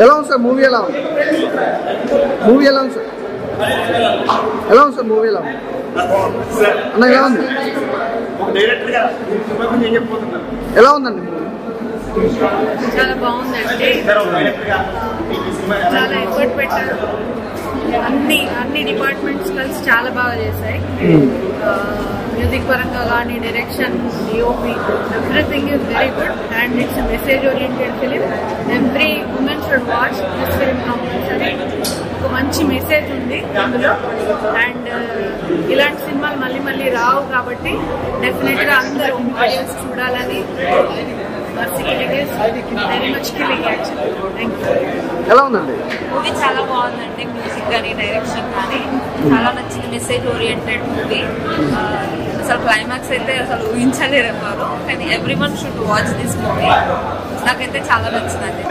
ఎలా ఉంది sir movie? ఎలా ఉంది మూవీ? ఎలా ఉంది సార్? ఎలా ఉంది సార్ మూవీ? ఎలా ఉంది అన్న? ఎలా ఉంది? ఎలా ఉందండి మూవీ? చాలా బాగుందండి. చాలా ఎఫర్ట్ పెట్టారు. అన్ని డిపార్ట్మెంట్స్ కలిసి చాలా బాగా చేశాయి. మ్యూజిక్ పరంగా కానీ, direction, DOP, everything is very good and it's message oriented film. Every women should watch this film compulsory. ఒక మంచి మెసేజ్ ఉంది అందులో. అండ్ ఇలాంటి సినిమాలు మళ్ళీ మళ్ళీ రావు కాబట్టి డెఫినెట్ గా అందరూ ఆడియన్స్ చూడాలని. ఎలా ఉందండి మూవీ? చాలా బాగుందండి. మ్యూజిక్ కానీ, డైరెక్షన్ కానీ చాలా నచ్చింది. Message oriented movie. అసలు క్లైమాక్స్ అయితే అసలు ఊహించలేరు ఎవ్వరు. కానీ everyone should watch this movie. నాకైతే చాలా నచ్చిందండి.